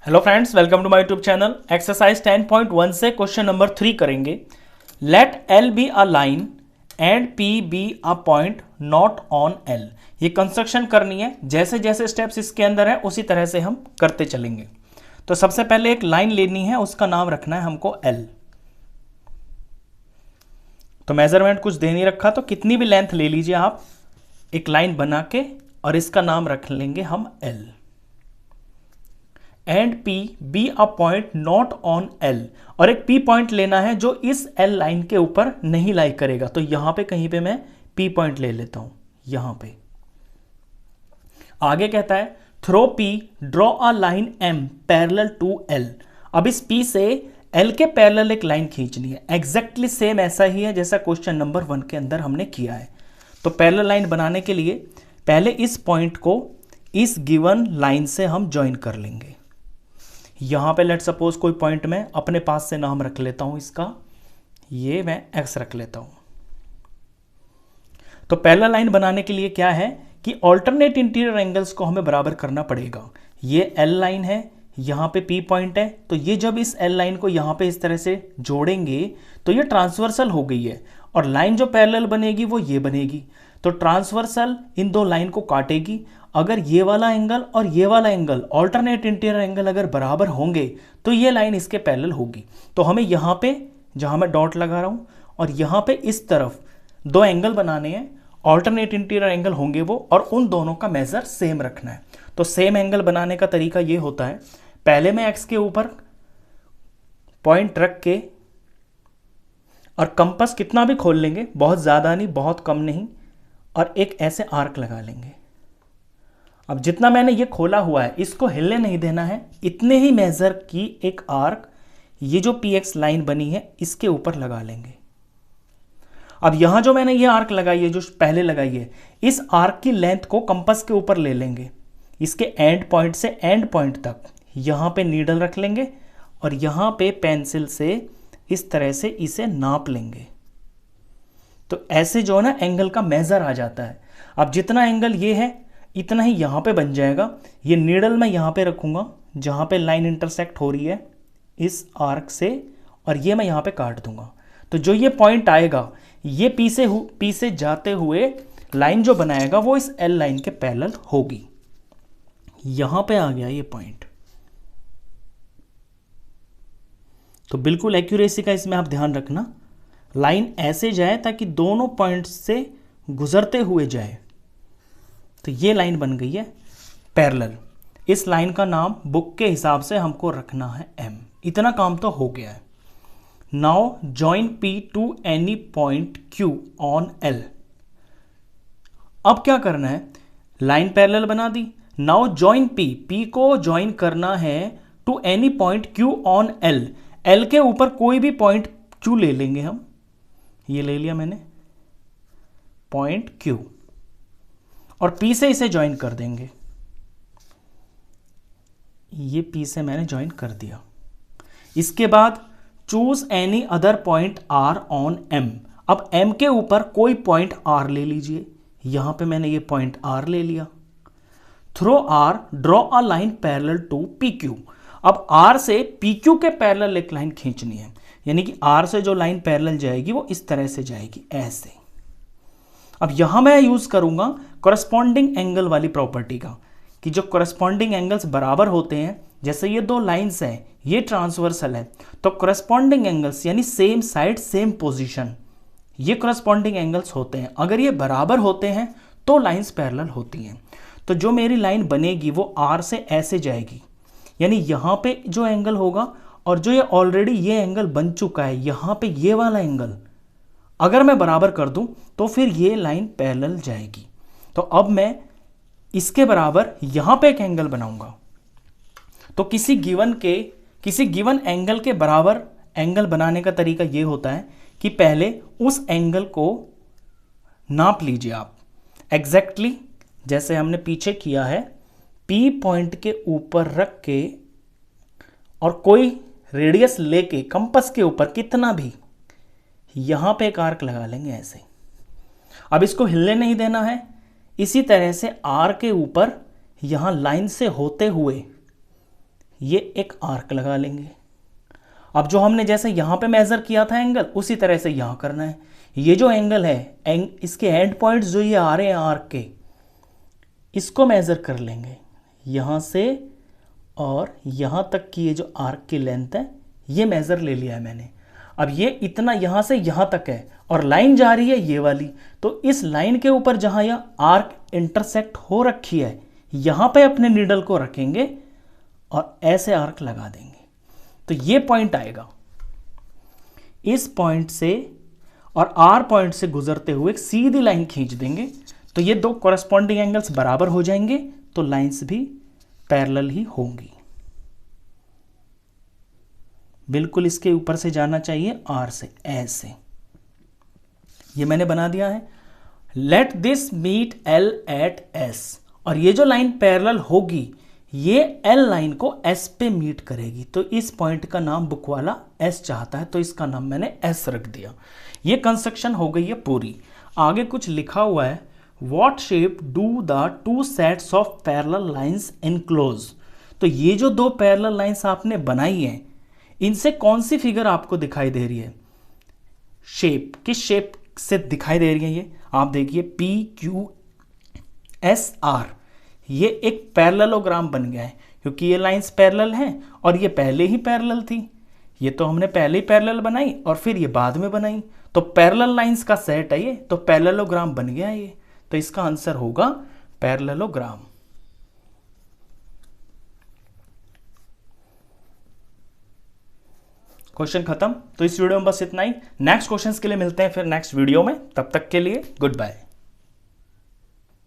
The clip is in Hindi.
Hello friends, welcome to my YouTube channel. Exercise 10.1 से क्वेश्चन नंबर 3 करेंगे। Let L be a line and P be a point not on L. ये कंस्ट्रक्शन करनी है, जैसे जैसे स्टेप्स इसके अंदर है उसी तरह से हम करते चलेंगे। तो सबसे पहले एक लाइन लेनी है, उसका नाम रखना है हमको एल। तो मेजरमेंट कुछ दे नहीं रखा, तो कितनी भी लेंथ ले लीजिए आप, एक लाइन बना के, और इसका नाम रख लेंगे हम L. And P be a point not on L, और एक पी पॉइंट लेना है जो इस एल लाइन के ऊपर नहीं लाई करेगा। तो यहां पे कहीं पे मैं पी पॉइंट ले लेता हूं, यहां पे। आगे कहता है through P draw a line M parallel to L. अब इस पी से एल के पैरेलल एक लाइन खींचनी है। एग्जैक्टली सेम ऐसा ही है जैसा क्वेश्चन नंबर 1 के अंदर हमने किया है। तो पैरेलल लाइन बनाने के लिए पहले इस पॉइंट को इस गिवन लाइन से हम ज्वाइन कर लेंगे। यहां पे लेट सपोज कोई पॉइंट में अपने पास से नाम रख लेता हूं, इसका ये मैं एक्स रख लेता हूं। तो पैरेलल लाइन बनाने के लिए क्या है कि ऑल्टरनेट इंटीरियर एंगल्स को हमें बराबर करना पड़ेगा। ये एल लाइन है, यहां पे पी पॉइंट है, तो ये जब इस एल लाइन को यहां पे इस तरह से जोड़ेंगे तो ये ट्रांसवर्सल हो गई है, और लाइन जो पैरेलल बनेगी वो ये बनेगी। तो ट्रांसवर्सल इन दो लाइन को काटेगी। अगर ये वाला एंगल और ये वाला एंगल, ऑल्टरनेट इंटीरियर एंगल अगर बराबर होंगे तो ये लाइन इसके पैरेलल होगी। तो हमें यहां पे, जहां मैं डॉट लगा रहा हूं, और यहां पे इस तरफ दो एंगल बनाने हैं, ऑल्टरनेट इंटीरियर एंगल होंगे वो, और उन दोनों का मेजर सेम रखना है। तो सेम एंगल बनाने का तरीका ये होता है, पहले मैं एक्स के ऊपर पॉइंट रख के, और कंपास कितना भी खोल लेंगे, बहुत ज्यादा नहीं बहुत कम नहीं, और एक ऐसे आर्क लगा लेंगे। अब जितना मैंने ये खोला हुआ है इसको हिलने नहीं देना है, इतने ही मेजर की एक आर्क ये जो पी एक्स लाइन बनी है इसके ऊपर लगा लेंगे। अब यहां जो मैंने ये आर्क लगाई है, जो पहले लगाई है, इस आर्क की लेंथ को कंपास के ऊपर ले लेंगे, इसके एंड पॉइंट से एंड पॉइंट तक यहां पे नीडल रख लेंगे, और यहां पे पेंसिल से इस तरह से इसे नाप लेंगे। तो ऐसे जो है ना एंगल का मेजर आ जाता है। अब जितना एंगल ये है इतना ही यहां पे बन जाएगा। ये नीडल मैं यहां पे रखूंगा जहां पे लाइन इंटरसेक्ट हो रही है इस आर्क से, और ये मैं यहां पे काट दूंगा। तो जो ये पॉइंट आएगा, ये पी से जाते हुए लाइन जो बनाएगा वो इस एल लाइन के पैरेलल होगी। यहां पे आ गया ये पॉइंट। तो बिल्कुल एक्यूरेसी का इसमें आप ध्यान रखना, लाइन ऐसे जाए ताकि दोनों पॉइंट्स से गुजरते हुए जाए। तो ये लाइन बन गई है पैरेलल। इस लाइन का नाम बुक के हिसाब से हमको रखना है एम। इतना काम तो हो गया है। Now join P to any point Q on L. अब क्या करना है, लाइन पैरेलल बना दी। नाउ जॉइन पी, पी को ज्वाइन करना है to any point Q on L. L के ऊपर कोई भी पॉइंट क्यू ले लेंगे हम। ये ले लिया मैंने पॉइंट क्यू, और पी से इसे ज्वाइन कर देंगे। ये पी से मैंने ज्वाइन कर दिया। इसके बाद choose any other point R on M. अब एम के ऊपर कोई पॉइंट आर ले लीजिए। यहां पे मैंने ये पॉइंट आर ले लिया। Through R draw a line parallel to P Q. अब आर से पी क्यू के पैरेलल एक लाइन खींचनी है, यानी कि आर से जो लाइन पैरेलल जाएगी वो इस तरह से जाएगी, ऐसे। अब यहां मैं यूज करूंगा कॉरस्पॉन्डिंग एंगल वाली प्रॉपर्टी का, कि जो कॉरस्पॉन्डिंग एंगल्स बराबर होते हैं, जैसे ये दो लाइंस हैं, ये ट्रांसवर्सल है, तो कॉरस्पॉन्डिंग एंगल्स यानी सेम साइड सेम पोजीशन, ये कॉरस्पॉन्डिंग एंगल्स होते हैं। अगर ये बराबर होते हैं तो लाइंस पैरेलल होती हैं। तो जो मेरी लाइन बनेगी वो आर से ऐसे जाएगी, यानी यहां पे जो एंगल होगा, और जो ये ऑलरेडी ये एंगल बन चुका है, यहां पे ये वाला एंगल अगर मैं बराबर कर दूं तो फिर ये लाइन पैरेलल जाएगी। तो अब मैं इसके बराबर यहां पे एक एंगल बनाऊंगा। तो किसी गिवन एंगल के बराबर एंगल बनाने का तरीका ये होता है कि पहले उस एंगल को नाप लीजिए आप एग्जैक्टली, जैसे हमने पीछे किया है, पी पॉइंट के ऊपर रख के, और कोई रेडियस लेके कंपास के ऊपर कितना भी, यहां पे एक आर्क लगा लेंगे ऐसे। अब इसको हिलने नहीं देना है। इसी तरह से आर के ऊपर यहां लाइन से होते हुए ये एक आर्क लगा लेंगे। अब जो हमने जैसे यहाँ पे मेज़र किया था एंगल, उसी तरह से यहाँ करना है। ये जो एंगल है, इसके एंड पॉइंट्स जो ये आ रहे हैं आर्क के, इसको मेज़र कर लेंगे यहाँ से और यहाँ तक की। ये जो आर्क की लेंथ है ये मेज़र ले लिया है मैंने। अब ये इतना यहाँ से यहाँ तक है और लाइन जा रही है ये वाली, तो इस लाइन के ऊपर जहाँ यह आर्क इंटरसेक्ट हो रखी है, यहाँ पे अपने नीडल को रखेंगे और ऐसे आर्क लगा देंगे। तो ये पॉइंट आएगा। इस पॉइंट से और आर पॉइंट से गुजरते हुए एक सीधी लाइन खींच देंगे, तो ये दो कॉरस्पॉन्डिंग एंगल्स बराबर हो जाएंगे, तो लाइंस भी पैरेलल ही होंगी। बिल्कुल इसके ऊपर से जाना चाहिए आर से, ऐसे। ये मैंने बना दिया है। Let this meet L at S, और ये जो लाइन पैरेलल होगी ये एल लाइन को एस पे मीट करेगी। तो इस पॉइंट का नाम बुक वाला एस चाहता है, तो इसका नाम मैंने एस रख दिया। ये कंस्ट्रक्शन हो गई है पूरी। आगे कुछ लिखा हुआ है, what shape do the two sets of parallel lines enclose. तो ये जो दो पैरेलल लाइंस आपने बनाई हैं, इनसे कौन सी फिगर आपको दिखाई दे रही है? शेप, किस शेप से दिखाई दे रही है? ये आप देखिए पी क्यू एस आर, ये एक पैरेललोग्राम बन गया है, क्योंकि ये लाइंस पैरेलल हैं और ये पहले ही पैरेलल थी। ये तो हमने पहले ही पैरेलल बनाई और फिर ये बाद में बनाई, तो पैरेलल लाइंस का सेट है ये, तो पैरेललोग्राम बन गया ये। तो इसका आंसर होगा पैरेललोग्राम। क्वेश्चन खत्म। तो इस वीडियो में बस इतना ही। नेक्स्ट क्वेश्चंस के लिए मिलते हैं फिर नेक्स्ट वीडियो में। तब तक के लिए गुड बाय।